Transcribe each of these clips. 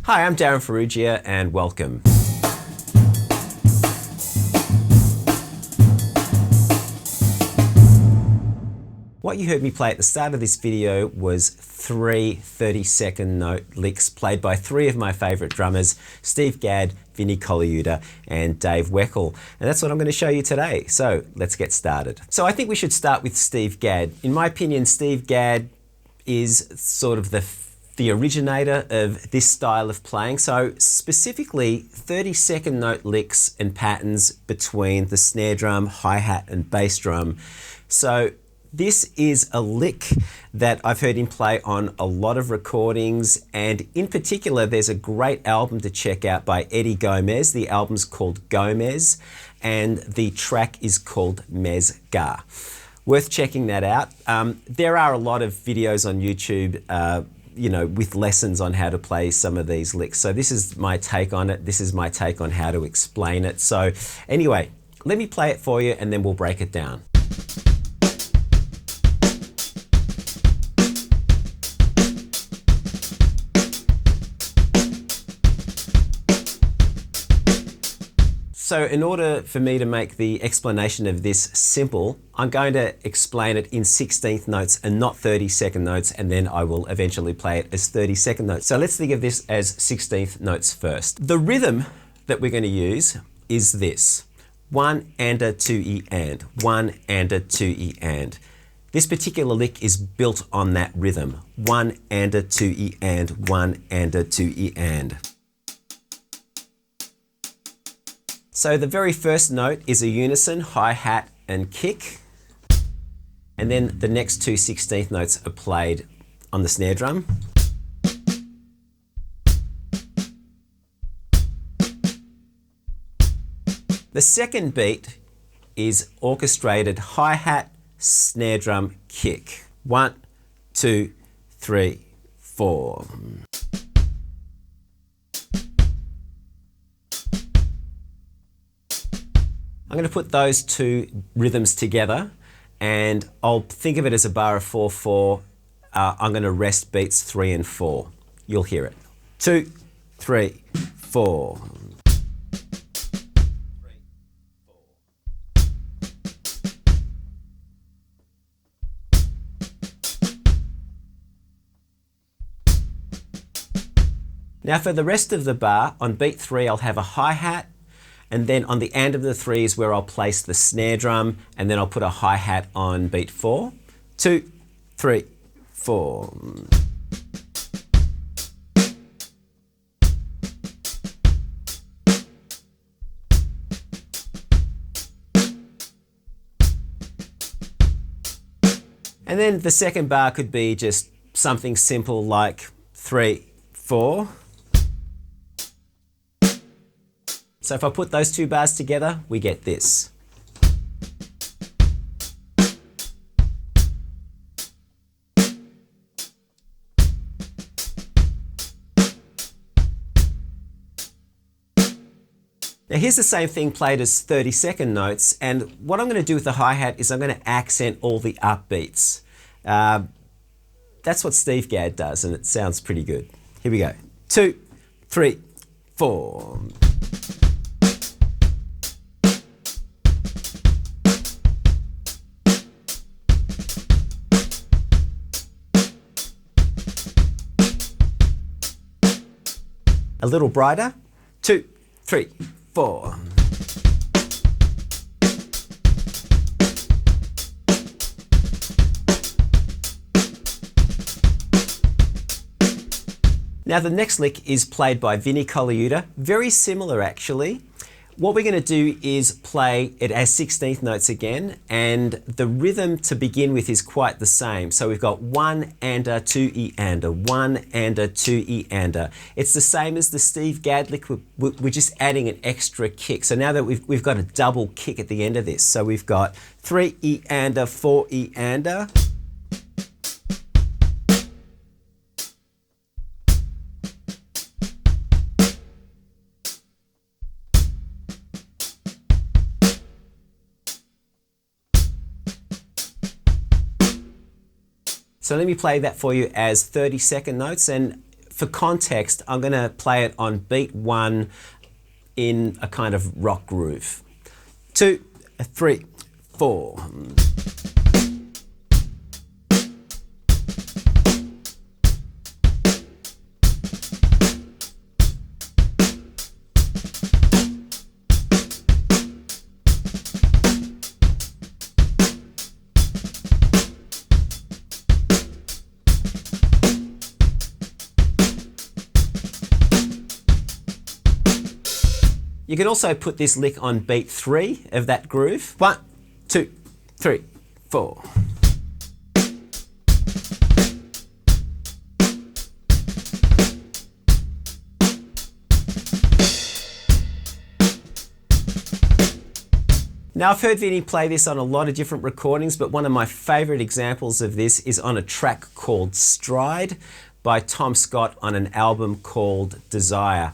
Hi, I'm Darryn Farrugia and welcome. What you heard me play at the start of this video was three 30-second note licks played by three of my favorite drummers, Steve Gadd, Vinnie Colaiuta, and Dave Weckl. And that's what I'm going to show you today. So let's get started. So I think we should start with Steve Gadd. In my opinion, Steve Gadd is sort of the originator of this style of playing. So specifically 30-second note licks and patterns between the snare drum, hi-hat and bass drum. So this is a lick that I've heard him play on a lot of recordings, and in particular there's a great album to check out by Eddie Gomez. The album's called Gomez and the track is called Mezga. Worth checking that out. There are a lot of videos on YouTube with lessons on how to play some of these licks. So this is my take on it. This is my take on how to explain it. So anyway, let me play it for you and then we'll break it down. So in order for me to make the explanation of this simple, I'm going to explain it in 16th notes and not 30-second notes, and then I will eventually play it as 30-second notes. So let's think of this as 16th notes first. The rhythm that we're going to use is this: 1 and a 2 E and, 1 and a 2 E and. This particular lick is built on that rhythm: 1 and a 2 E and, 1 and a 2 E and. So the very first note is a unison, hi-hat and kick. And then the next two 16th notes are played on the snare drum. The second beat is orchestrated hi-hat, snare drum, kick. 1, 2, 3, 4. I'm going to put those two rhythms together and I'll think of it as a bar of 4/4. I'm going to rest beats 3 and 4. You'll hear it. 2, 3, 4. Now for the rest of the bar, on beat 3 I'll have a hi-hat, and then on the end of the 3 is where I'll place the snare drum, and then I'll put a hi-hat on beat 4. 2, 3, 4. And then the second bar could be just something simple like 3, 4. So if I put those two bars together, we get this. Now here's the same thing played as 30-second notes, and what I'm going to do with the hi-hat is I'm going to accent all the upbeats. That's what Steve Gadd does, and it sounds pretty good. Here we go. 2, 3, 4. A little brighter. 2, 3, 4. Now the next lick is played by Vinnie Colaiuta. Very similar actually. What we're going to do is play it as 16th notes again, and the rhythm to begin with is quite the same. So we've got 1 and a, 2 E and a, 1 and a, 2 E and a. It's the same as the Steve Gadd lick, we're just adding an extra kick. So now that we've got a double kick at the end of this. So we've got 3 E and a, 4 E and a. So let me play that for you as 30-second notes, and for context, I'm going to play it on beat 1 in a kind of rock groove. 2, 3, 4. You can also put this lick on beat 3 of that groove. 1, 2, 3, 4. Now, I've heard Vinnie play this on a lot of different recordings, but one of my favorite examples of this is on a track called Stride by Tom Scott on an album called Desire.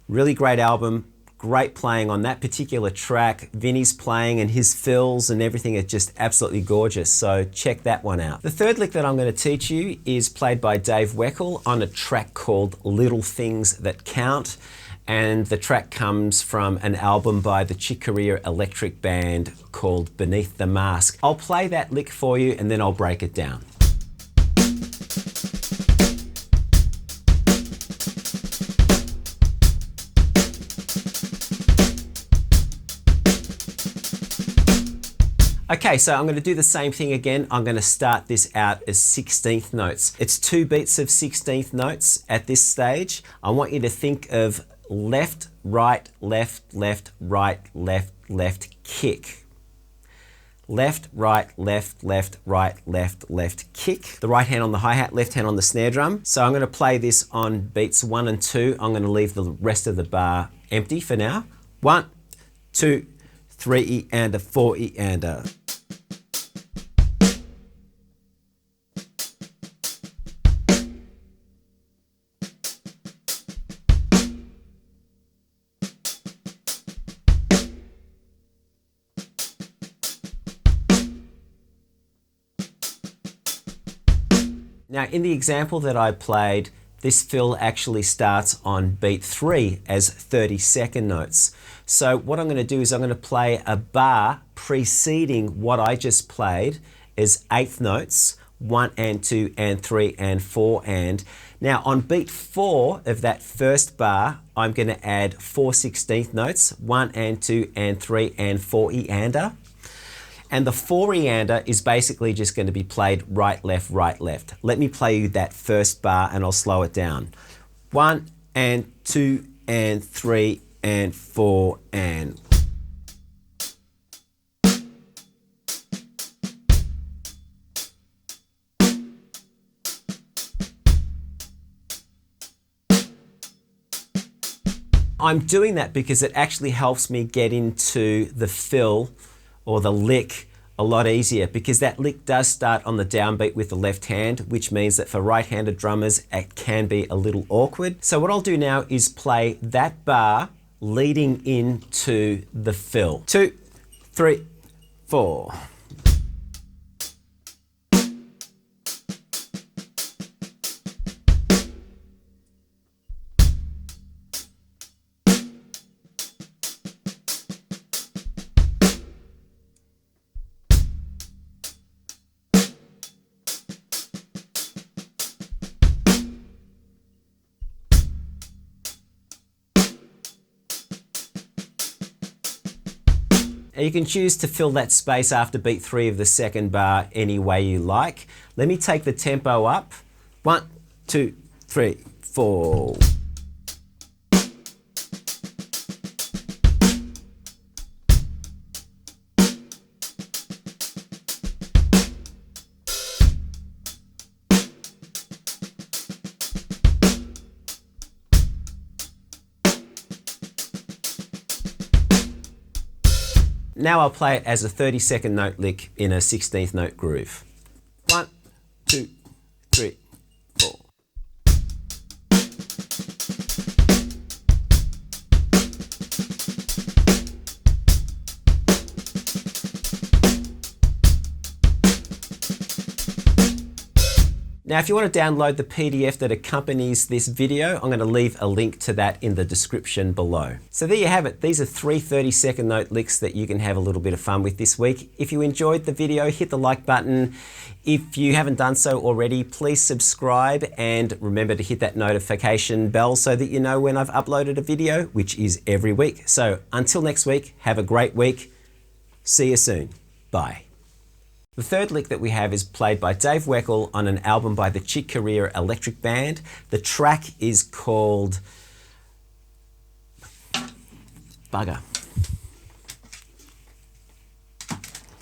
Really great album. Great playing on that particular track. Vinnie's playing and his fills and everything are just absolutely gorgeous, so check that one out. The third lick that I'm going to teach you is played by Dave Weckl on a track called Little Things That Count, and the track comes from an album by the Chick Corea electric band called Beneath the Mask. I'll play that lick for you and then I'll break it down. Okay, so I'm going to do the same thing again. I'm going to start this out as 16th notes. It's 2 beats of 16th notes at this stage. I want you to think of left, right, left, left, right, left, left, kick. Left, right, left, left, right, left, left, kick. The right hand on the hi-hat, left hand on the snare drum. So I'm going to play this on beats 1 and 2. I'm going to leave the rest of the bar empty for now. 1, 2, 3 E and a, 4 E and a. Now, in the example that I played, this fill actually starts on beat 3 as 30-second notes. So what I'm going to do is I'm going to play a bar preceding what I just played as 8th notes, 1 and 2 and 3 and 4 and. Now on beat 4 of that first bar, I'm going to add 4 16th notes, 1 and 2 and 3 and 4 E-ander. And the 4 E-ander is basically just going to be played right, left, right, left. Let me play you that first bar and I'll slow it down. 1 and 2 and 3 and 4 and. I'm doing that because it actually helps me get into the fill or the lick a lot easier, because that lick does start on the downbeat with the left hand, which means that for right-handed drummers, it can be a little awkward. So what I'll do now is play that bar leading into the fill. 2, 3, 4. And you can choose to fill that space after beat 3 of the second bar any way you like. Let me take the tempo up. 1, 2, 3, 4. now I'll play it as a 30-second note lick in a 16th note groove. 1, 2, 3, 4. Now, if you want to download the PDF that accompanies this video, I'm going to leave a link to that in the description below. So there you have it. These are 3 30-second note licks that you can have a little bit of fun with this week. If you enjoyed the video, hit the like button. If you haven't done so already, please subscribe and remember to hit that notification bell so that you know when I've uploaded a video, which is every week. So until next week, have a great week. See you soon. Bye. The third lick that we have is played by Dave Weckl on an album by the Chick Corea Electric Band. The track is called Bugger.